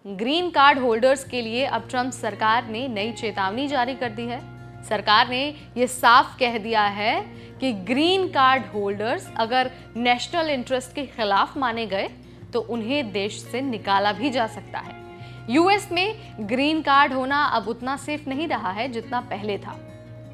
Green card holders के लिए अब ट्रम्प सरकार ने नई चेतावनी जारी कर दी है। सरकार ने ये साफ कह दिया है कि ग्रीन कार्ड होल्डर्स अगर नेशनल इंटरेस्ट के खिलाफ माने गए तो उन्हें देश से निकाला भी जा सकता है। यूएस में ग्रीन कार्ड होना अब उतना सेफ नहीं रहा है जितना पहले था।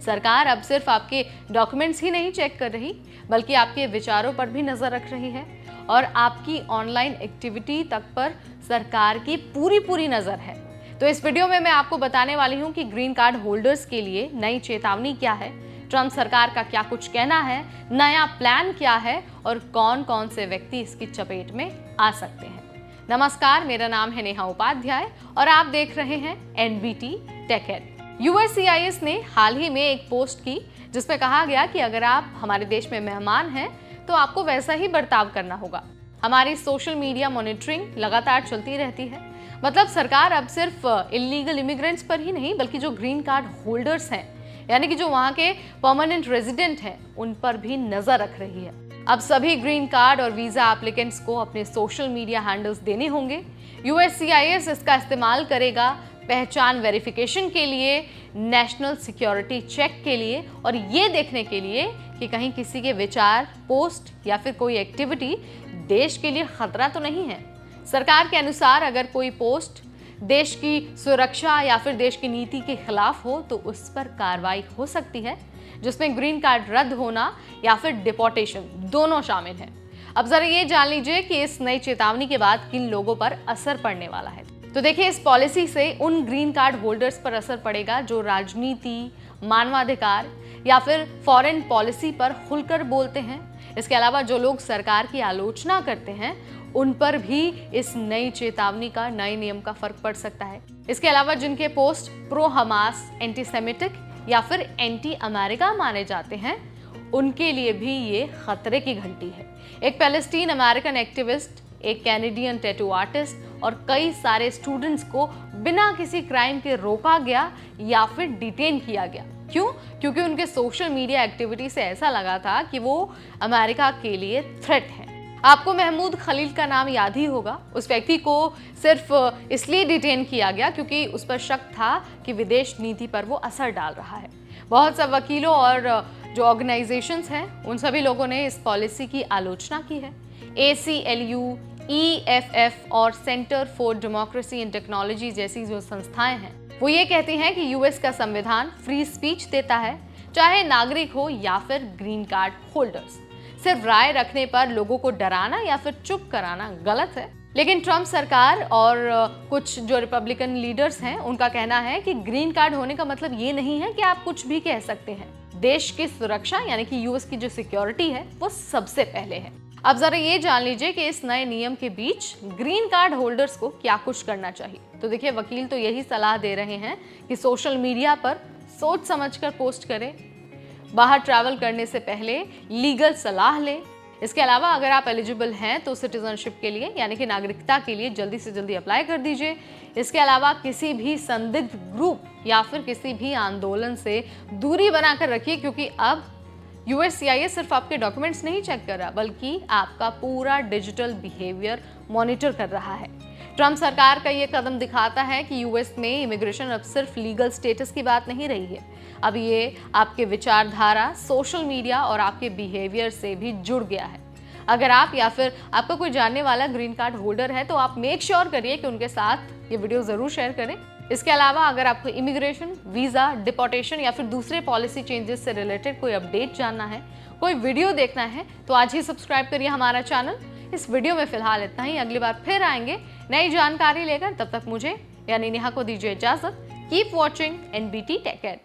सरकार अब सिर्फ आपके डॉक्यूमेंट्स ही नहीं चेक कर रही, बल्कि आपके विचारों पर भी नजर रख रही है और आपकी ऑनलाइन एक्टिविटी तक पर सरकार की पूरी नजर है। तो इस वीडियो में मैं आपको बताने वाली हूं कि ग्रीन कार्ड होल्डर्स के लिए नई चेतावनी क्या है, ट्रम्प सरकार का क्या कुछ कहना है, नया प्लान क्या है और कौन कौन से व्यक्ति इसकी चपेट में आ सकते हैं। नमस्कार, मेरा नाम है नेहा उपाध्याय और आप देख रहे हैं एनबीटी टेक एड। USCIS ने हाल ही में एक पोस्ट की जिसमें कहा गया कि अगर आप हमारे देश में मेहमान हैं तो आपको वैसा ही बर्ताव करना होगा। हमारी सोशल मीडिया मॉनिटरिंग लगातार चलती रहती है। मतलब सरकार अब सिर्फ इलीगल इमिग्रेंट्स पर ही नहीं बल्कि जो ग्रीन कार्ड होल्डर्स हैं, यानी कि जो वहाँ के परमानेंट रेजिडेंट हैं, उन पर भी नजर रख रही है। अब सभी ग्रीन कार्ड और वीजा एप्लीकेंट्स को अपने सोशल मीडिया हैंडल्स देने होंगे। USCIS इसका इस्तेमाल करेगा पहचान वेरिफिकेशन के लिए, नेशनल सिक्योरिटी चेक के लिए और ये देखने के लिए कि कहीं किसी के विचार, पोस्ट या फिर कोई एक्टिविटी देश के लिए खतरा तो नहीं है। सरकार के अनुसार अगर कोई पोस्ट देश की सुरक्षा या फिर देश की नीति के खिलाफ हो तो उस पर कार्रवाई हो सकती है, जिसमें ग्रीन कार्ड रद्द होना या फिर डिपोर्टेशन दोनों शामिल है। अब जरा ये जान लीजिए कि इस नई चेतावनी के बाद किन लोगों पर असर पड़ने वाला है। तो देखिए, इस पॉलिसी से उन ग्रीन कार्ड होल्डर्स पर असर पड़ेगा जो राजनीति, मानवाधिकार या फिर फॉरेन पॉलिसी पर खुलकर बोलते हैं। इसके अलावा जो लोग सरकार की आलोचना करते हैं उन पर भी इस नई चेतावनी का, नए नियम का फर्क पड़ सकता है। इसके अलावा जिनके post pro Hamas, anti Semitic या फिर एंटी अमेरिका माने जाते हैं, उनके लिए भी ये खतरे की घंटी है। एक पैलेस्टीन अमेरिकन एक्टिविस्ट, एक कैनेडियन टैटू आर्टिस्ट और कई सारे स्टूडेंट्स को बिना किसी क्राइम के रोका गया या फिर डिटेन किया गया। क्यों? क्योंकि उनके सोशल मीडिया एक्टिविटी से ऐसा लगा था कि वो अमेरिका के लिए थ्रेट है। आपको महमूद खलील का नाम याद ही होगा। उस व्यक्ति को सिर्फ इसलिए डिटेन किया गया क्योंकि उस पर शक था कि विदेश नीति पर वो असर डाल रहा है। बहुत से वकीलों और जो ऑर्गेनाइजेशंस हैं, उन सभी लोगों ने इस पॉलिसी की आलोचना की है। ACLU, EFF और centre for democracy and technology जैसी जो संस्थाएं हैं, वो ये कहती हैं कि यूएस का संविधान फ्री स्पीच देता है, चाहे नागरिक हो या फिर ग्रीन कार्ड होल्डर्स। सिर्फ राय रखने पर लोगों को डराना या फिर चुप कराना गलत है। लेकिन ट्रम्प सरकार और कुछ जो रिपब्लिकन लीडर्स हैं, उनका कहना है कि ग्रीन कार्ड होने का मतलब ये नहीं है कि आप कुछ भी कह सकते हैं। देश की सुरक्षा यानी कि यूएस की जो सिक्योरिटी है वो सबसे पहले है। अब जरा ये जान लीजिए कि इस नए नियम के बीच ग्रीन कार्ड होल्डर्स को क्या कुछ करना चाहिए। तो देखिए, वकील तो यही सलाह दे रहे हैं कि सोशल मीडिया पर सोच समझकर पोस्ट करें, बाहर ट्रैवल करने से पहले लीगल सलाह लें। इसके अलावा अगर आप एलिजिबल हैं तो सिटीजनशिप के लिए यानी कि नागरिकता के लिए जल्दी से जल्दी अप्लाई कर दीजिए। इसके अलावा किसी भी संदिग्ध ग्रुप या फिर किसी भी आंदोलन से दूरी बनाकर रखिए, क्योंकि अब USCIS सिर्फ आपके डॉक्यूमेंट्स नहीं चेक कर रहा बल्कि आपका पूरा डिजिटल बिहेवियर मॉनिटर कर रहा है। ट्रम्प सरकार का ये कदम दिखाता है कि यूएस में इमिग्रेशन अब सिर्फ लीगल स्टेटस की बात नहीं रही है। अब ये आपके विचारधारा, सोशल मीडिया और आपके बिहेवियर से भी जुड़ गया है। अगर आप या फिर आपका कोई जानने वाला ग्रीन कार्ड होल्डर है तो आप मेक श्योर करिए कि उनके साथ ये वीडियो ज़रूर शेयर करें। इसके अलावा अगर आपको इमिग्रेशन, वीज़ा, डिपोर्टेशन या फिर दूसरे पॉलिसी चेंजेस से रिलेटेड कोई अपडेट जानना है, कोई वीडियो देखना है, तो आज ही सब्सक्राइब करिए हमारा चैनल। इस वीडियो में फिलहाल इतना ही। अगली बार फिर आएंगे नई जानकारी लेकर। तब तक मुझे यानी नेहा को दीजिए इजाजत। Keep watching NBT tech add.